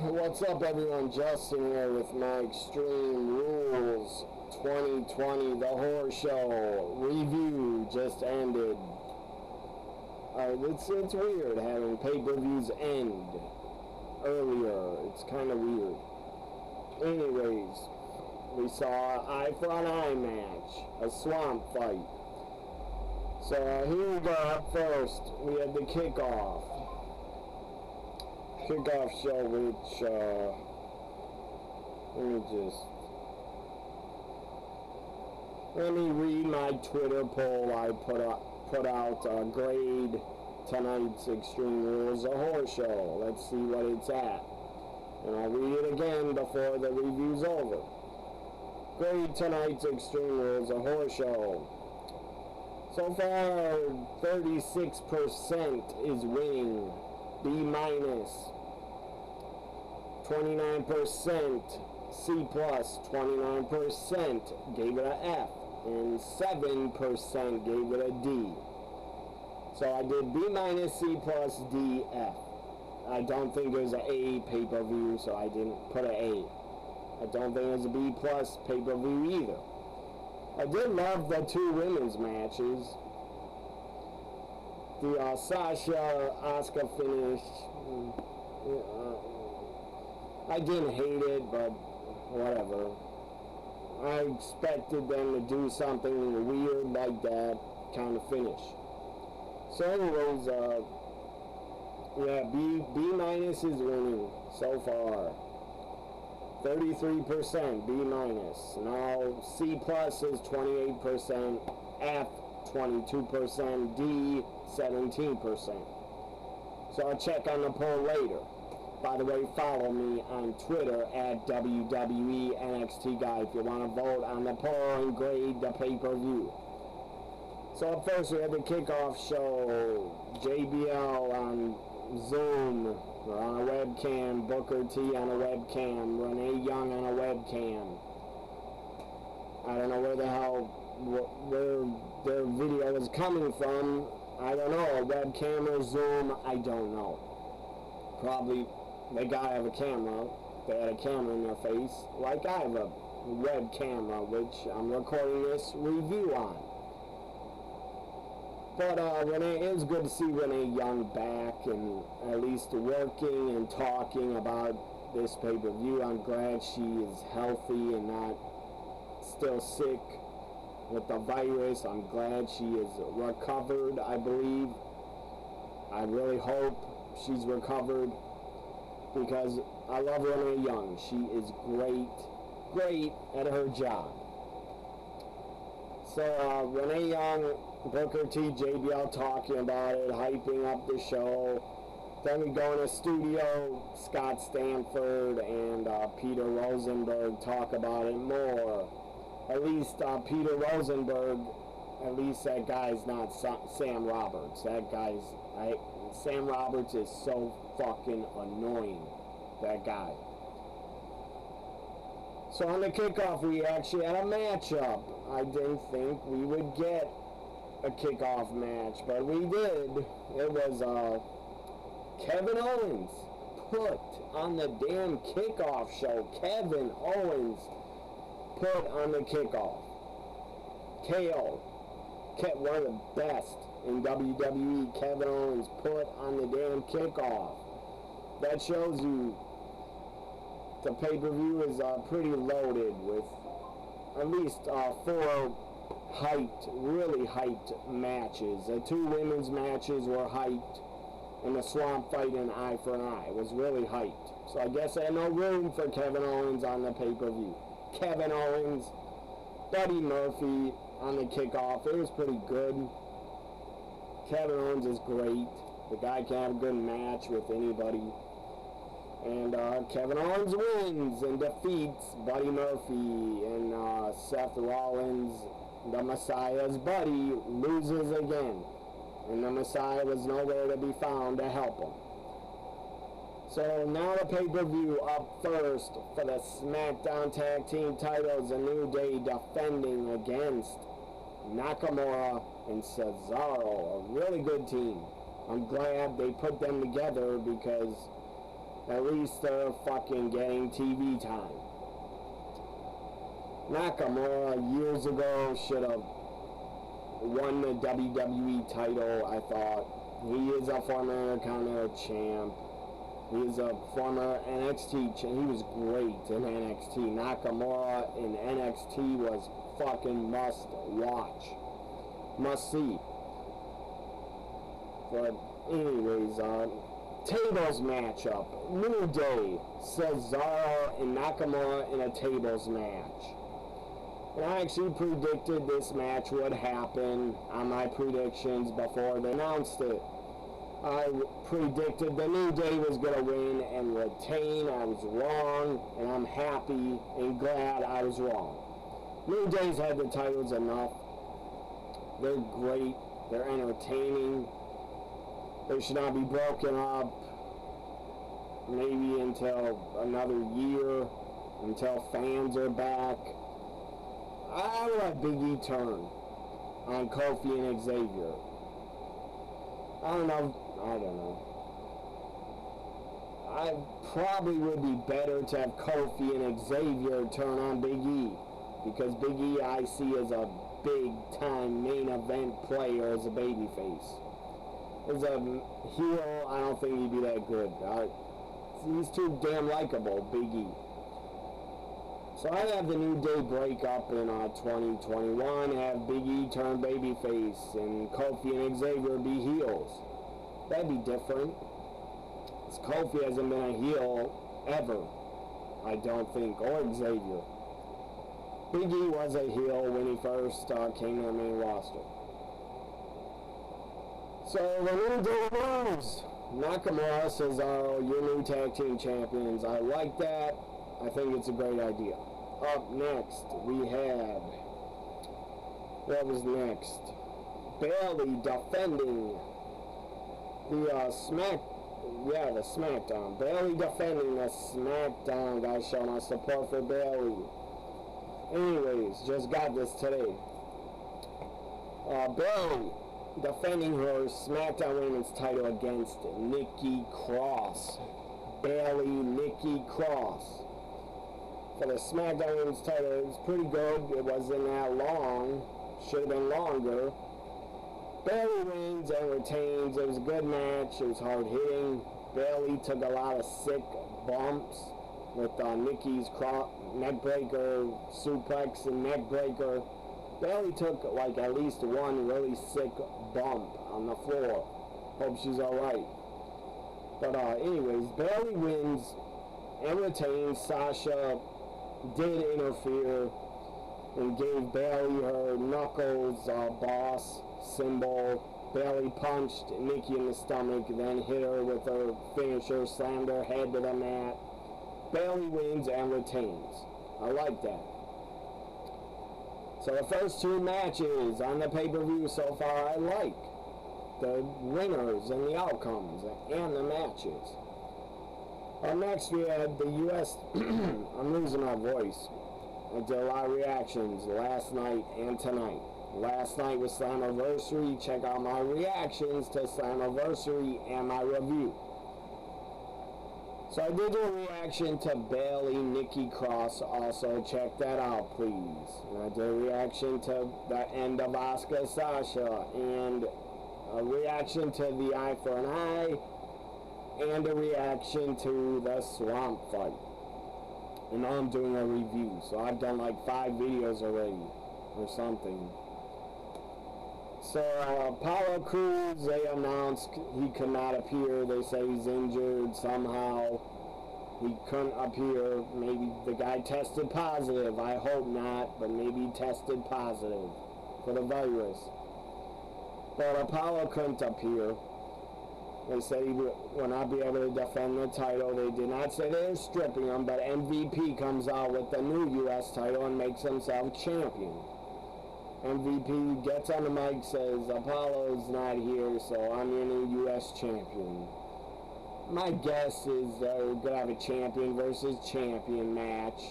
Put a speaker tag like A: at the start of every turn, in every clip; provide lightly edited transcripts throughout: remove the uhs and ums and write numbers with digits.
A: What's up, everyone? Justin here with my Extreme Rules 2020 The Horror Show review just ended. It's weird having pay-per-views end earlier. It's kind of weird. Anyways, we saw an eye-for-an-eye match, a swamp fight. So here we go. Up first, we had the Kickoff show, which let me read my Twitter poll I put out. Grade tonight's Extreme Rules, a horror show. Let's see what it's at, and I'll read it again before the review's over. Grade tonight's Extreme Rules, a horror show. So far, 36% is winning. B-, 29% C+, 29% gave it a F, and 7% gave it a D. So I did B-, C+, D, F. I don't think it was an A pay-per-view, so I didn't put an A. I don't think it was a B+ pay-per-view either. I did love the two women's matches. The Sasha-Asuka finish, I didn't hate it, but whatever. I expected them to do something weird like that kind of finish. So anyways, B- is winning so far. 33% B-. Now C+ is 28%, F 22%, D 17%. So I'll check on the poll later. By the way, follow me on Twitter at WWE NXT Guy if you want to vote on the poll and grade the pay-per-view. So up first we have the Kickoff show. JBL on Zoom, or on a webcam, Booker T on a webcam, Renee Young on a webcam. I don't know where the hell, where their video is coming from. I don't know, a webcam or Zoom, I don't know. Probably, they gotta have a camera. They had a camera in their face, like I have a web camera, which I'm recording this review on. But Renee, it was good to see Renee Young back and at least working and talking about this pay-per-view. I'm glad she is healthy and not still sick with the virus. I'm glad she is recovered, I believe. I really hope she's recovered because I love Renee Young. She is great at her job. So Renee Young, Booker T, JBL talking about it, hyping up the show. Then we go in a studio, Scott Stanford and Peter Rosenberg talk about it more. At least Peter Rosenberg, at least that guy's not Sam Roberts. Sam Roberts is so fucking annoying, that guy. So on the Kickoff, we actually had a matchup. I didn't think we would get a Kickoff match, but we did. It was Kevin Owens put on the damn Kickoff show. Kevin Owens put on the Kickoff. KO. One of the best in WWE. Kevin Owens put on the damn Kickoff. That shows you the pay-per-view is pretty loaded with at least 4 really hyped matches. The 2 women's matches were hyped, and the swamp fight and eye for an eye was really hyped. So I guess I had no room for Kevin Owens on the pay-per-view. Kevin Owens, Buddy Murphy on the Kickoff. It was pretty good. Kevin Owens is great. The guy can have a good match with anybody. And Kevin Owens wins and defeats Buddy Murphy, and Seth Rollins, the Messiah's buddy, loses again. And the Messiah was nowhere to be found to help him. So now the pay-per-view up first for the Smackdown Tag Team titles. A New Day defending against Nakamura and Cesaro. A really good team. I'm glad they put them together because At least they're fucking getting TV time. Nakamura years ago should have won the WWE title, I thought. He is a former Intercontinental champ. He is a former NXT champ. He was great in NXT. Nakamura in NXT was fucking must watch. Must see. But anyways, tables matchup. New Day. Cesaro and Nakamura in a tables match. And I actually predicted this match would happen on my predictions before they announced it. I predicted the New Day was going to win and retain. I was wrong, and I'm happy and glad I was wrong. New Day's had the titles enough. They're great. They're entertaining. They should not be broken up maybe until another year, until fans are back. I would let Big E turn on Kofi and Xavier. I don't know. I probably would be better to have Kofi and Xavier turn on Big E, because Big E I see as a big-time main event player as a babyface. As a heel, I don't think he'd be that good. He's too damn likable, Big E. So I have the New Day break up in 2021, have Big E turn babyface, and Kofi and Xavier be heels. That'd be different. Because Kofi hasn't been a heel ever, I don't think, or Xavier. Big E was a heel when he first came to the main roster. So the New Day moves. Nakamura, Cesaro, your new tag team champions. I like that. I think it's a great idea. Up next, we had... What was next? Bayley defending the Smackdown. Bayley defending the Smackdown. Guys, showing our support for Bayley. Anyways, just got this today. Bayley defending her SmackDown Women's title against Nikki Cross. Bayley, Nikki Cross. For the SmackDown Women's title, it was pretty good. It wasn't that long. Should have been longer. Bayley wins and retains. It was a good match. It was hard hitting. Bayley took a lot of sick bumps with Nikki's neckbreaker, suplex and neckbreaker. Bayley took like at least one really sick bump on the floor. Hope she's alright. But anyways, Bayley wins and retains. Sasha did interfere and gave Bayley her knuckles boss symbol. Bayley punched Nikki in the stomach, then hit her with her finisher, slammed her head to the mat. Bayley wins and retains. I like that. So the first two matches on the pay-per-view so far I like. The winners and the outcomes and the matches. Next we had the U.S. I'm losing my voice. I did a lot of reactions last night and tonight. Last night was Slammiversary. Check out my reactions to Slammiversary and my review. So I did do a reaction to Bayley, Nikki Cross. Also check that out, please. And I did a reaction to the end of Asuka Sasha, and a reaction to the Eye for an Eye, and a reaction to the Swamp fight. And now I'm doing a review, so I've done like 5 videos already, or something. So, Apollo Crews, they announced he could not appear. They say he's injured somehow. He couldn't appear. Maybe the guy tested positive. I hope not, but maybe he tested positive for the virus. But Apollo couldn't appear. They said he would not be able to defend the title. They did not say they were stripping him, but MVP comes out with the new U.S. title and makes himself champion. MVP gets on the mic, says, Apollo's not here, so I'm your new U.S. champion. My guess is they're going to have a champion versus champion match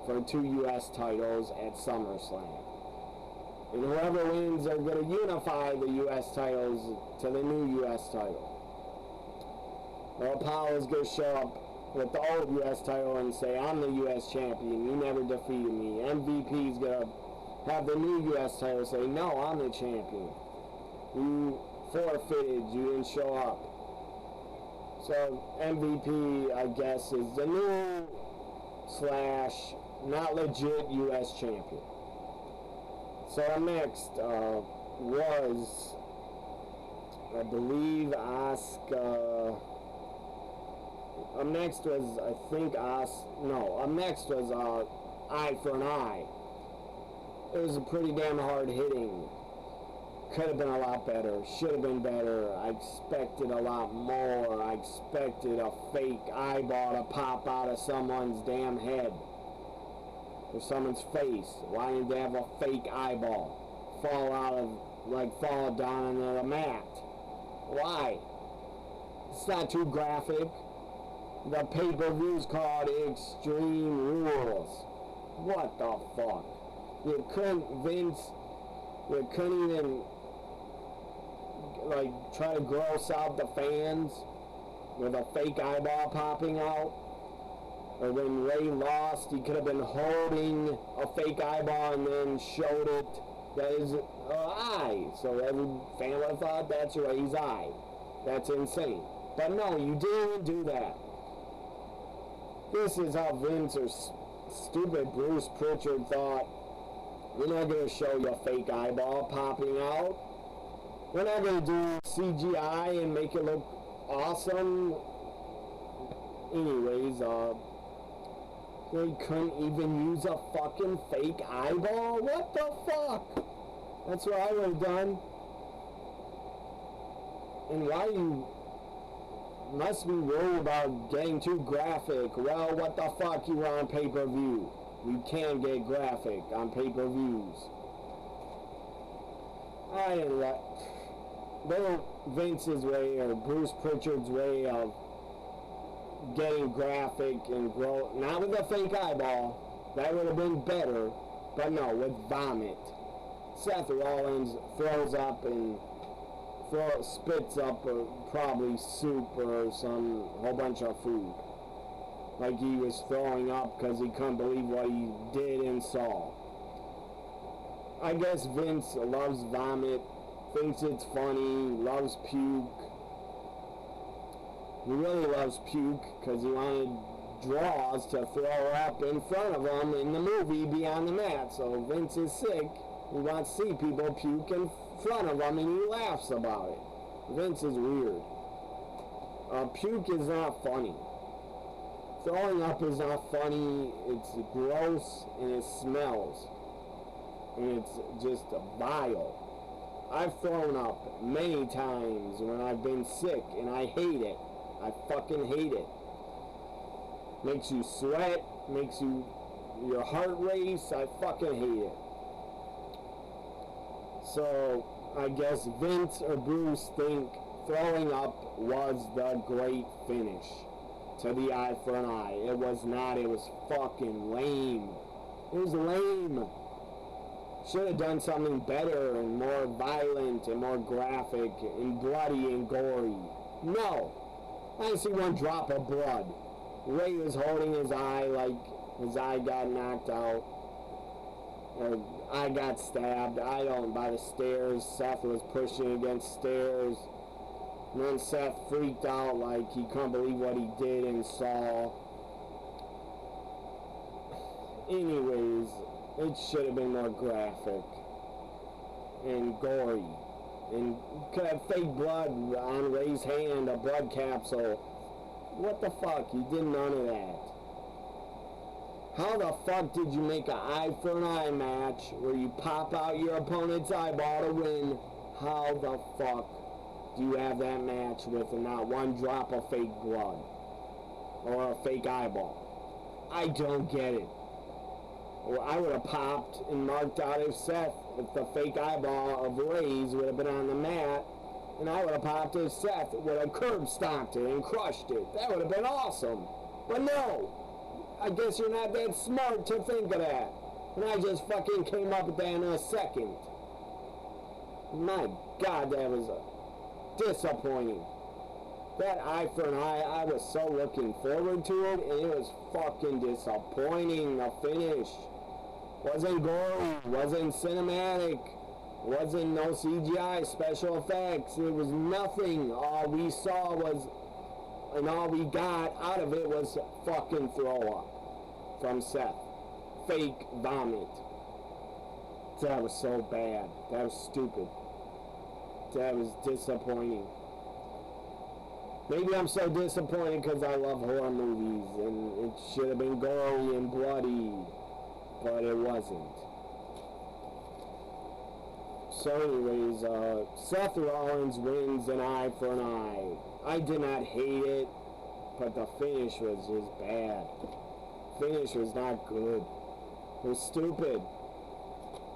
A: for 2 U.S. titles at SummerSlam. And whoever wins, they're going to unify the U.S. titles to the new U.S. title. Well, Apollo's going to show up with the old U.S. title and say, I'm the U.S. champion, you never defeated me. MVP's gonna have the new U.S. title say, no, I'm the champion. You forfeited, you didn't show up. So MVP, I guess, is the new / not legit U.S. champion. So up next was, I believe, Asuka. Up next was, I think, up next was Eye for an Eye. It was a pretty damn hard hitting. Could have been a lot better. Should have been better. I expected a lot more. I expected a fake eyeball to pop out of someone's damn head. Or someone's face. Why didn't they have a fake eyeball fall down into the mat? Why? It's not too graphic. The pay-per-view's called Extreme Rules. What the fuck? You couldn't even try to gross out the fans with a fake eyeball popping out. Or when Ray lost, he could have been holding a fake eyeball and then showed it that is eye. So every fan would have thought that's Ray's eye. That's insane. But no, you didn't do that. This is how Vince or stupid Bruce Pritchard thought. We're not going to show you a fake eyeball popping out. We're not going to do CGI and make it look awesome. Anyways, they couldn't even use a fucking fake eyeball? What the fuck? That's what I would have done. And why you must be worried about getting too graphic? Well, what the fuck, you were on pay-per-view. You can get graphic on pay-per-views. I didn't like Vince's way or Bruce Pritchard's way of getting graphic and grow. Not with a fake eyeball. That would have been better. But no, with vomit. Seth Rollins throws up and spits up probably soup or some whole bunch of food. Like he was throwing up because he couldn't believe what he did and saw. I guess Vince loves vomit, thinks it's funny, loves puke. He really loves puke because he wanted Draws to throw up in front of him in the movie Beyond the Mat. So Vince is sick. He wants to see people puke in front of him and he laughs about it. Vince is weird. Puke is not funny. Throwing up is not funny. It's gross and it smells. And it's just vile. I've thrown up many times when I've been sick and I hate it. I fucking hate it. Makes you sweat, makes your heart race. I fucking hate it. So I guess Vince or Bruce think throwing up was the great finish to the Eye for an Eye. It was not. It was fucking lame. It was lame. Should have done something better and more violent and more graphic and bloody and gory. No. I didn't see one drop of blood. Ray was holding his eye like his eye got knocked out. Or I got stabbed. By the stairs. Seth was pushing against stairs. And then Seth freaked out like he couldn't believe what he did and saw. Anyways, it should have been more graphic and gory. And could have fake blood on Ray's hand, a blood capsule. What the fuck? He did none of that. How the fuck did you make an Eye for an Eye match where you pop out your opponent's eyeball to win? How the fuck do you have that match with not one drop of fake blood? Or a fake eyeball? I don't get it. Or I would have popped and marked out if the fake eyeball of Ray's would have been on the mat, and I would have popped if Seth would have curb stomped it and crushed it. That would have been awesome. But no, I guess you're not that smart to think of that. And I just fucking came up with that in a second. My God, that was disappointing. That eye for an eye, I was so looking forward to it, and it was fucking disappointing. The finish wasn't gory, wasn't cinematic, wasn't no CGI, special effects. It was nothing. All we saw was, and all we got out of it was fucking throw up from Seth. Fake vomit. That was so bad. That was stupid. That was disappointing. Maybe I'm so disappointed because I love horror movies and it should have been gory and bloody, but it wasn't. So anyways, Seth Rollins wins an eye for an eye. I did not hate it, but the finish was just bad. Finish was not good. It was stupid.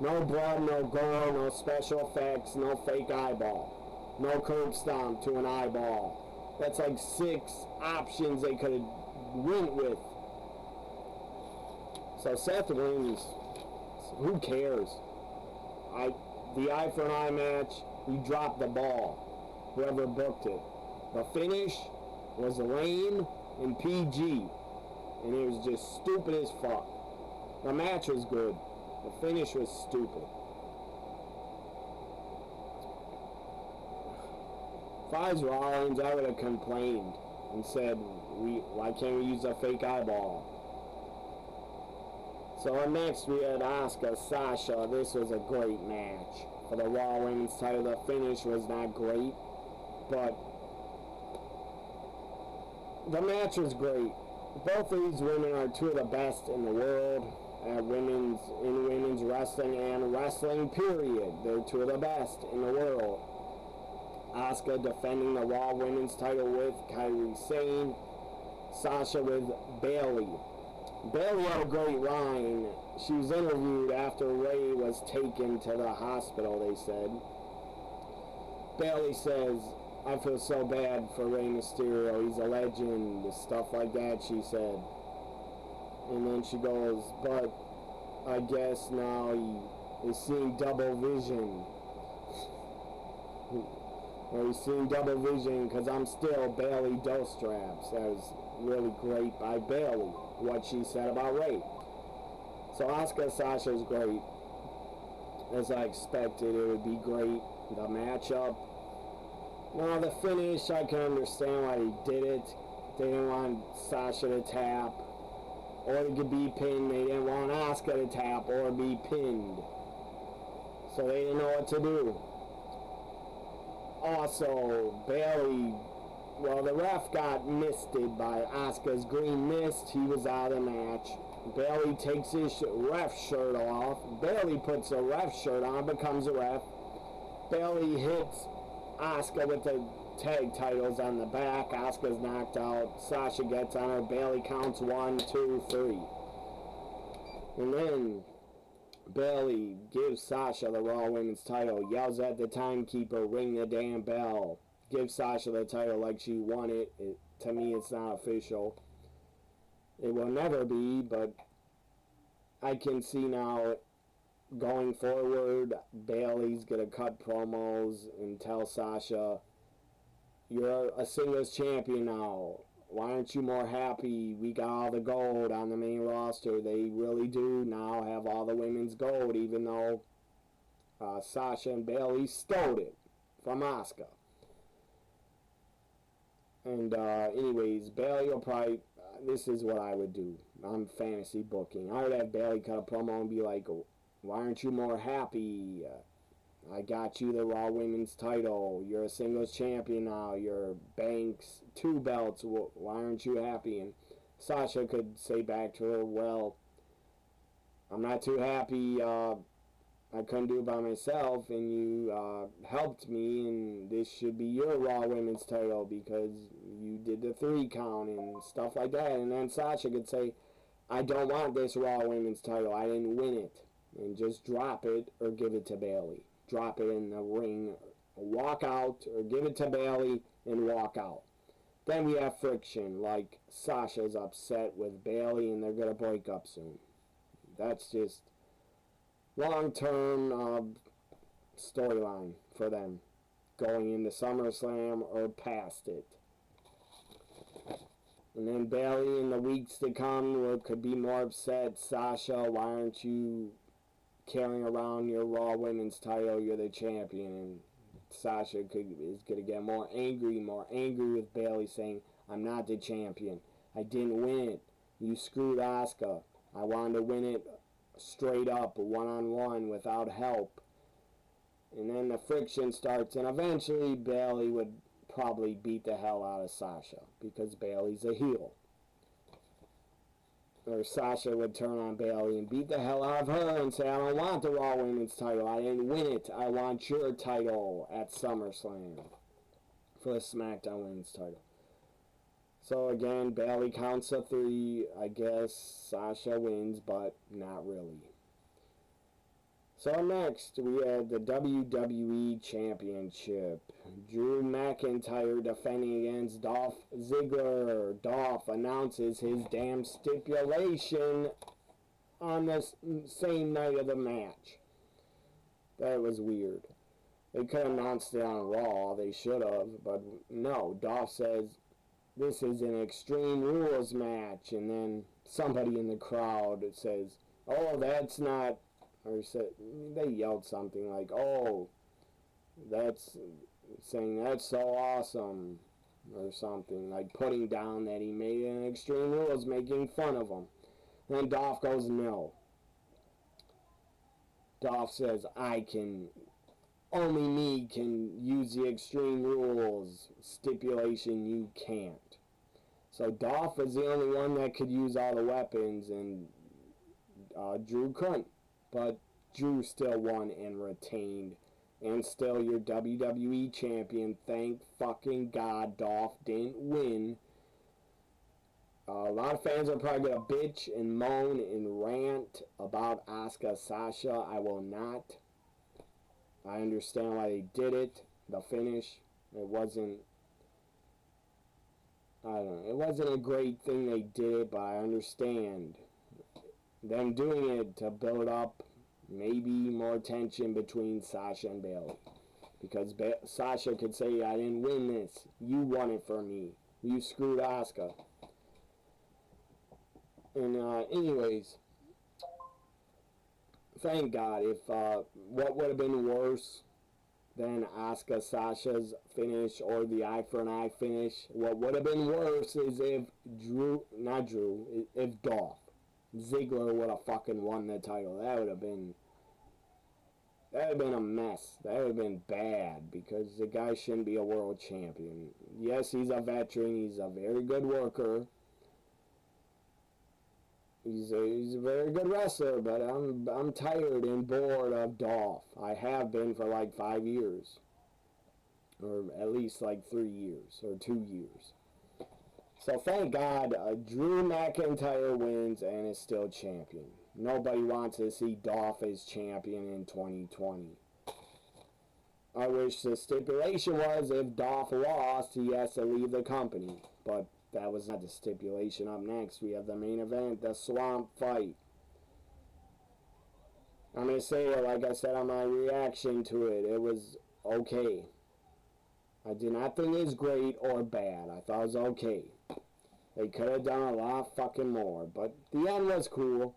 A: No blood, no gore, no special effects, no fake eyeball. No curb stomp to an eyeball. That's like 6 options they could have went with. So Seth wins. Who cares? The eye for an eye match, you dropped the ball. Whoever booked it. The finish was lame and PG. And it was just stupid as fuck. The match was good. The finish was stupid. If I was Rollins, I would have complained and said, why can't we use a fake eyeball? So next we had Asuka, Sasha. This was a great match. For the Raw Women's title, the finish was not great, but the match was great. Both of these women are two of the best in the world at women's wrestling and wrestling period. They're two of the best in the world. Asuka defending the Raw Women's title with Kairi Sane. Sasha with Bayley. Bayley had a great line. She was interviewed after Ray was taken to the hospital, they said. Bayley says, I feel so bad for Rey Mysterio. He's a legend. Stuff like that, she said. And then she goes, but I guess now he is seeing double vision. Or he's seeing double vision because I'm still Bayley Dose Straps. That was really great by Bayley, what she said about Ray. So Asuka Sasha's great. As I expected, it would be great. The matchup. Now the finish, I can understand why they did it. They didn't want Sasha to tap or to be pinned. They didn't want Asuka to tap or be pinned. So they didn't know what to do. Also, Bayley, well, the ref got misted by Asuka's green mist. He was out of the match. Bayley takes his ref shirt off. Bayley puts a ref shirt on, becomes a ref. Bayley hits Asuka with the tag titles on the back. Asuka's knocked out. Sasha gets on her. Bayley counts 1, 2, 3. And then Bayley gives Sasha the Raw Women's title, yells at the timekeeper, ring the damn bell, gives Sasha the title like she won it. To me, it's not official. It will never be, but I can see now going forward, Bayley's going to cut promos and tell Sasha, you're a singles champion now. Why aren't you more happy? We got all the gold on the main roster. They really do now have all the women's gold, even though Sasha and Bayley stole it from Asuka. And anyways, Bayley will probably, this is what I would do. I'm fantasy booking. I would have Bayley cut a promo and be like, why aren't you more happy? I got you the Raw Women's title. You're a singles champion now. You're Banks 2 belts. Why aren't you happy? And Sasha could say back to her, well, I'm not too happy. I couldn't do it by myself, and you helped me, and this should be your Raw Women's title because you did the 3 count and stuff like that. And then Sasha could say, I don't want this Raw Women's title. I didn't win it. And just drop it or give it to Bayley. Drop it in the ring, walk out, or give it to Bayley and walk out. Then we have friction, like Sasha's upset with Bayley and they're going to break up soon. That's just long-term storyline for them going into SummerSlam or past it. And then Bayley in the weeks to come could be more upset. Sasha, why aren't you carrying around your Raw Women's title? You're the champion. And Sasha is going to get more angry with Bayley, saying, I'm not the champion. I didn't win it. You screwed Asuka. I wanted to win it straight up, one-on-one, without help. And then the friction starts, and eventually Bayley would probably beat the hell out of Sasha, because Bayley's a heel. Or Sasha would turn on Bayley and beat the hell out of her and say, I don't want the Raw Women's title. I didn't win it. I want your title at SummerSlam for the Smackdown Women's title. So again, Bayley counts to 3. I guess Sasha wins, but not really. So next, we had the WWE Championship. Drew McIntyre defending against Dolph Ziggler. Dolph announces his damn stipulation on the same night of the match. That was weird. They could have announced it on Raw. They should have. But no, Dolph says, this is an Extreme Rules match. And then somebody in the crowd says, oh, that's not... Or they yelled something like, oh, that's saying that's so awesome, or something, like putting down that he made an Extreme Rules, making fun of him. Then Dolph goes, no. Dolph says, only me can use the Extreme Rules stipulation, you can't. So Dolph is the only one that could use all the weapons, and Drew couldn't. But Drew still won and retained, and still your WWE champion. Thank fucking God Dolph didn't win. A lot of fans are probably going to bitch and moan and rant about Asuka Sasha. I will not. I understand why they did it. The finish, it wasn't a great thing they did, but I understand them doing it to build up maybe more tension between Sasha and Bayley. Because Sasha could say, I didn't win this. You won it for me. You screwed Asuka. And anyways, thank God. If what would have been worse than Asuka Sasha's finish or the eye for an eye finish, what would have been worse is if if Dolph Ziggler would have fucking won the title. That would have been a mess. That would have been bad, because the guy shouldn't be a world champion. Yes, he's a veteran. He's a very good worker. He's a very good wrestler, but I'm tired and bored of Dolph. I have been for like 5 years, or at least like 3 years or 2 years. So thank God, Drew McIntyre wins and is still champion. Nobody wants to see Dolph as champion in 2020. I wish the stipulation was if Dolph lost, he has to leave the company. But that was not the stipulation. Up next, we have the main event, the Swamp Fight. I'm going to say it like I said on my reaction to it. It was okay. I did not think it was great or bad. I thought it was okay. They could have done a lot fucking more, but the end was cool.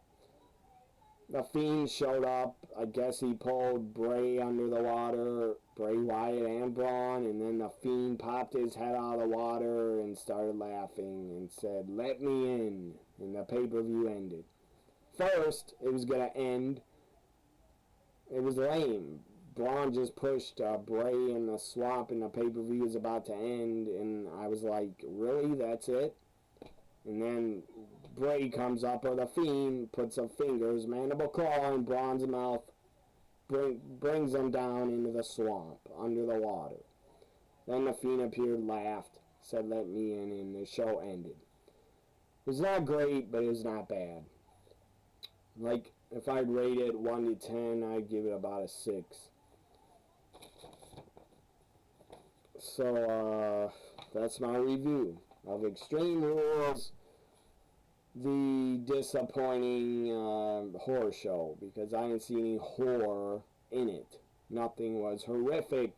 A: The Fiend showed up. I guess he pulled Bray under the water, Bray Wyatt and Braun, and then the Fiend popped his head out of the water and started laughing and said, let me in, and the pay-per-view ended. First, it was going to end. It was lame. Braun just pushed Bray in the swamp, and the pay-per-view was about to end, and I was like, really? That's it? And then Bray comes up, or the Fiend puts a fingers, mandible claw in Braun's mouth, brings him down into the swamp, under the water. Then the Fiend appeared, laughed, said, let me in, and the show ended. It was not great, but it was not bad. Like, if I'd rate it 1 to 10, I'd give it about a 6. So, that's my review of Extreme Rules, the disappointing horror show, because I didn't see any horror in it. Nothing was horrific,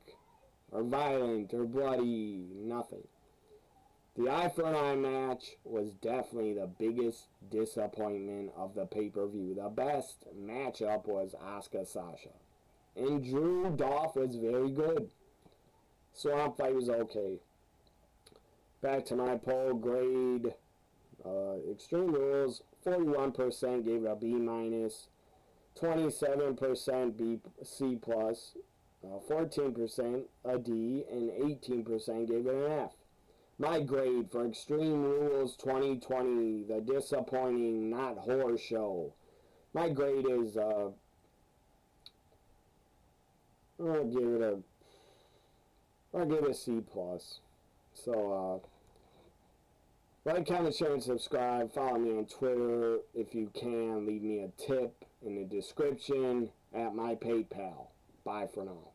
A: or violent, or bloody, nothing. The eye for an eye match was definitely the biggest disappointment of the pay-per-view. The best matchup was Asuka Sasha. And Drew Dolph was very good. Swamp Fight was okay. Back to my poll grade. Extreme Rules, 41% gave it a B-, 27% B, C+, 14% a D, and 18% gave it an F. My grade for Extreme Rules 2020, the disappointing, not horror show. My grade is, I'll give it a C+. So, like, comment, share, and subscribe. Follow me on Twitter if you can. Leave me a tip in the description at my PayPal. Bye for now.